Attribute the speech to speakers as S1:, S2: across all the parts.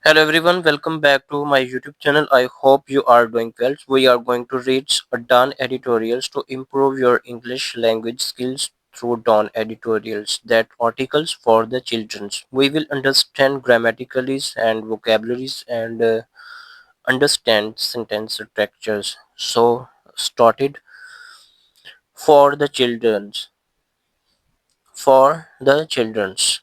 S1: Hello everyone, welcome back to my YouTube channel. I hope you are doing well. We are going to read Dawn editorials to improve your English language skills through Dawn editorials, that articles for the children. We will understand grammaticalities and vocabularies and understand sentence structures. So, started for the children's. For the children's.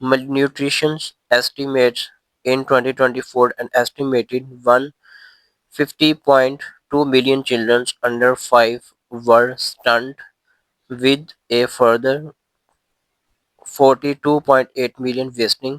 S1: malnutrition estimates in 2024 an estimated 150.2 million children under 5 were stunned with a further 42.8 million wasting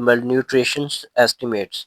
S1: malnutrition estimates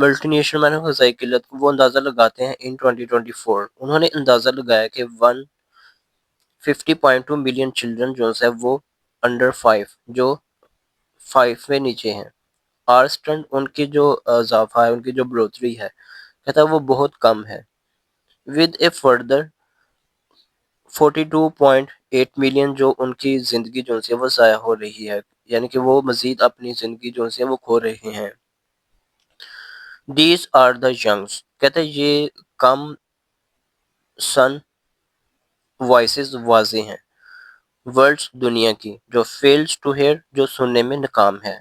S1: multi national میں نے غذائی قلت وہ اندازہ لگاتے ہیں ان 2024 انہوں نے اندازہ لگایا کہ 150.2 ملین چلڈرن جو ہے وہ انڈر 5 جو 5 میں نیچے ہیں. آرسٹنٹ ان کی جو اضافہ ہے ان کی جو بڑھوتری ہے کہتا ہے وہ بہت کم ہے. ود اے فردر 42.8 ملین جو ان کی زندگی جو ہے وہ ضائع ہو رہی ہے یعنی کہ وہ مزید اپنی زندگی جو ہے وہ کھو رہے ہیں. دیز آر دا ینگس کہتے ہیں یہ کم سن وائسز واضح ہیں ورلڈس دنیا کی جو فیلز ٹو ہیئر جو سننے میں ناکام ہے.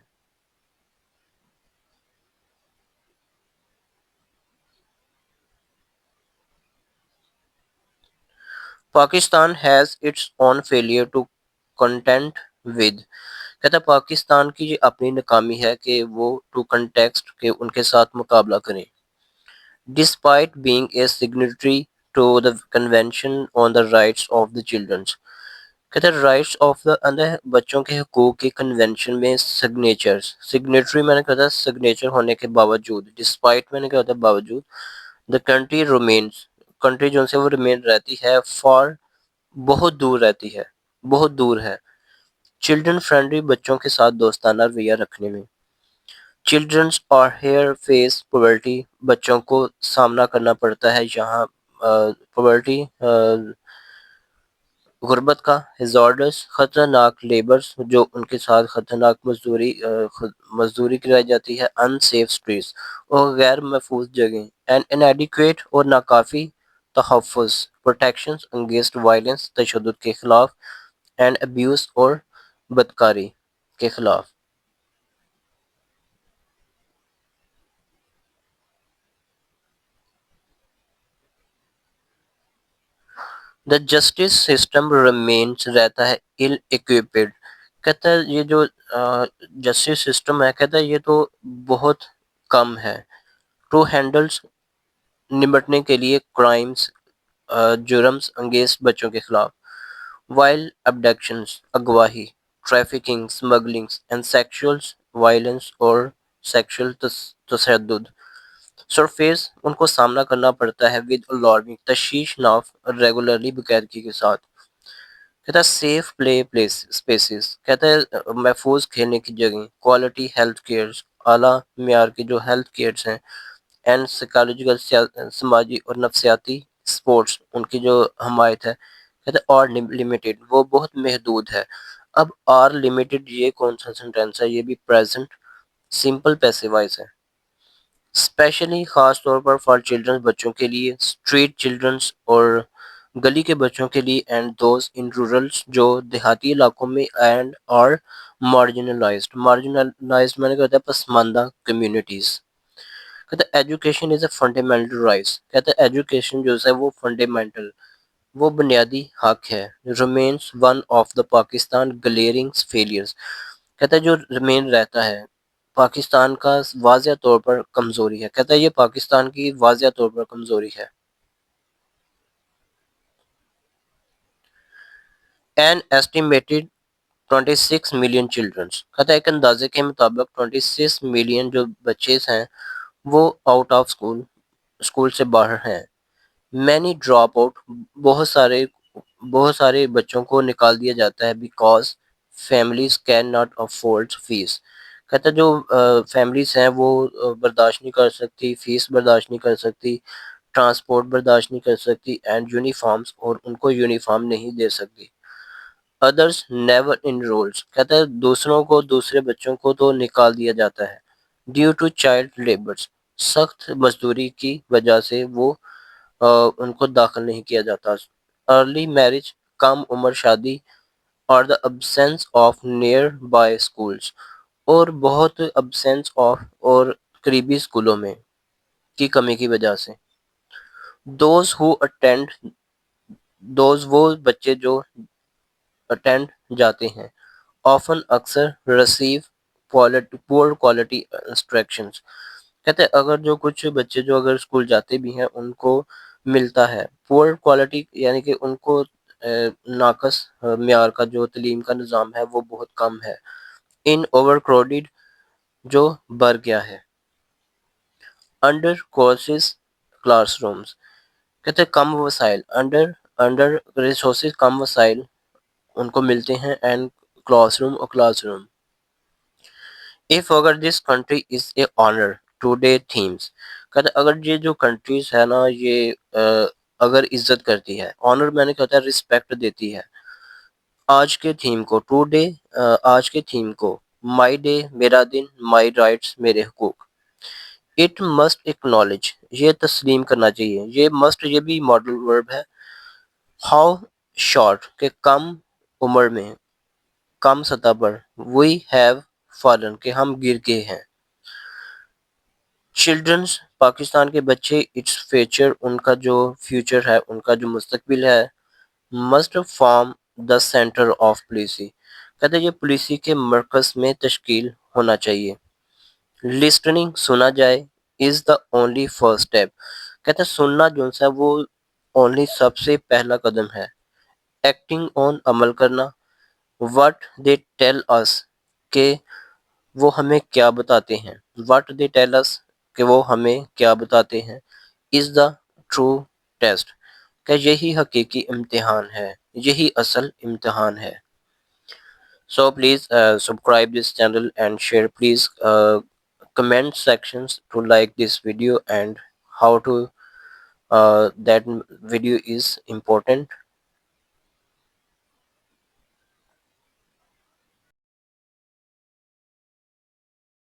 S1: Pakistan has its own failure to contend with کہتا ہے پاکستان کی یہ اپنی ناکامی ہے کہ وہ ٹو کنٹیکسٹ کے ان کے ساتھ مقابلہ کریں. Despite being a signatory to the convention on the rights of the childrens کہتے ہیں رائٹس آف دا اندر بچوں کے حقوق کے کنونشن میں سگنیٹری میں نے کہا تھا سگنیچر ہونے کے باوجود ڈسپائٹ میں نے کہا تھا باوجود دا کنٹری ریمینس کنٹری جو سے وہ ریمین رہتی ہے فار بہت دور رہتی ہے بہت دور ہے چلڈرن فرینڈلی بچوں کے ساتھ دوستانہ رویہ رکھنے میں. چلڈرنس اور ہیئر فیس پاورٹی بچوں کو سامنا کرنا پڑتا ہے یہاں پاورٹی غربت کا ہزارڈس خطرناک لیبرز جو ان کے ساتھ خطرناک مزدوری کرائی جاتی ہے ان سیف اسٹریٹس اور غیر محفوظ جگہیں اینڈ انیڈیکویٹ اور ناکافی تحفظ پروٹیکشنز انگیسٹ وائلنس تشدد کے خلاف اینڈ ابیوز اور بدکاری کے خلاف. دا جسٹس سسٹم ریمینس رہتا ہے ill equipped کہتا ہے یہ جو جسٹس سسٹم ہے کہتا ہے یہ تو بہت کم ہے ٹو ہینڈلز نمٹنے کے لیے کرائمز جرمز انگیز بچوں کے خلاف وائل ابڈکشنز اغواہی trafficking smugglings and sexual violence اور سیکشل تشدد سرفیس ان کو سامنا کرنا پڑتا ہے ود الارمنگ تشویش ناف ریگولرلی باقاعدگی کے ساتھ. کہتا ہے سیف پلے پلیس اسپیسیز کہتا ہے محفوظ کھیلنے کی جگہیں کوالٹی ہیلتھ کیئرز اعلیٰ معیار کی جو ہیلتھ کیئرز ہیں اینڈ سائیکالوجیکل سماجی اور نفسیاتی سپورٹس ان کی جو حمایت ہے کہتے ہیں اور لمیٹیڈ وہ بہت محدود ہے. اب آر لمیٹیڈ یہ کون سا سینٹینس ہے یہ بھی پریزنٹ سمپل پیسے وائز ہے اسپیشلی خاص طور پر فار چلڈرنس بچوں کے لیے اسٹریٹ چلڈرنس اور گلی کے بچوں کے لیے اینڈ دوز ان رورلس جو دیہاتی علاقوں میں اینڈ اور مارجنلائزڈ میں نے کہتا ہے پسماندہ کمیونٹیز. کہتا ہے education is a fundamental rights کہتا ہے ایجوکیشن جو ہے وہ فنڈامنٹل وہ بنیادی حق ہے remains one of the Pakistan glaring failures کہتا ہے جو ریمین رہتا ہے پاکستان کا واضح طور پر کمزوری ہے کہتا ہے یہ پاکستان کی واضح طور پر کمزوری ہے. این ایسٹیمیٹڈ 26 ملین چلڈرنس کہتا ہے ایک اندازے کے مطابق 26 ملین جو بچے ہیں وہ آؤٹ آف اسکول سے باہر ہیں. مینی ڈراپ آؤٹ بہت سارے بچوں کو نکال دیا جاتا ہے because families can not afford fees کہتا ہے جو فیملیز ہیں وہ برداشت نہیں کر سکتی فیس برداشت نہیں کر سکتی ٹرانسپورٹ برداشت نہیں کر سکتی اینڈ یونیفارمز اور ان کو یونیفارم نہیں دے سکتی. ادرس نیور انرولز کہتا ہے دوسروں کو دوسرے بچوں کو تو نکال دیا جاتا ہے ڈیو ٹو چائلڈ لیبرز سخت مزدوری کی وجہ سے وہ ان کو داخل نہیں کیا جاتا. ارلی میرج کم عمر شادی اور the absence of near by schools اور بہت ابسینس آف اور قریبی اسکولوں میں کی کمی کی وجہ سے. دوز ہو اٹینڈ دوز وہ بچے جو اٹینڈ جاتے ہیں آفن اکثر ریسیو پور کوالٹی انسٹرکشنز کہتے ہیں اگر جو کچھ بچے جو اگر اسکول جاتے بھی ہیں ان کو ملتا ہے پور کوالٹی یعنی کہ ان کو ناقص معیار کا جو تعلیم کا نظام ہے وہ بہت کم ہے ان اوور کراؤڈیڈ جو بڑھ گیا ہے. انڈر کورسز کلاس رومز، کہتے ہیں کم وسائل، انڈر ریسورسز کم وسائل ان کو ملتے ہیں، اینڈ کلاس روم اور کلاس روم. If اگر this country is a honor today themes، کہتے ہیں اگر یہ جو کنٹریز ہے نا یہ اگر عزت کرتی ہے، آنر میں نے کہتا ہے رسپیکٹ دیتی ہے آج کے تھیم کو، ٹو ڈے آج کے تھیم کو، مائی ڈے میرا دن، مائی رائٹس میرے حقوق. اٹ مسٹ اکنالج یہ تسلیم کرنا چاہیے، یہ مسٹ یہ بھی ماڈل ورب ہے. ہاؤ شارٹ کہ کم عمر میں، کم سطح پر، وی ہیو فالن کہ ہم گر گئے ہیں. چلڈرنس پاکستان کے بچے، اٹس فیوچر ان کا جو فیوچر ہے، ان کا جو مستقبل ہے، must form the centre of policy, کہتے ہیں یہ پولیسی کے مرکز میں تشکیل ہونا چاہیے. لسٹننگ سنا جائے از دا اونلی فرسٹ اسٹیپ، کہتے ہیں سننا جو ہے وہ اونلی سب سے پہلا قدم ہے. ایکٹنگ آن عمل کرنا، واٹ دے ٹیل اس کہ وہ ہمیں کیا بتاتے ہیں، واٹ دے ٹیل اس کہ وہ ہمیں کیا بتاتے ہیں، از دا ٹرو ٹیسٹ کہ یہی حقیقی امتحان ہے، یہی اصل امتحان ہے. So please subscribe this channel and share. Please comment sections to like this video and how to that video is important.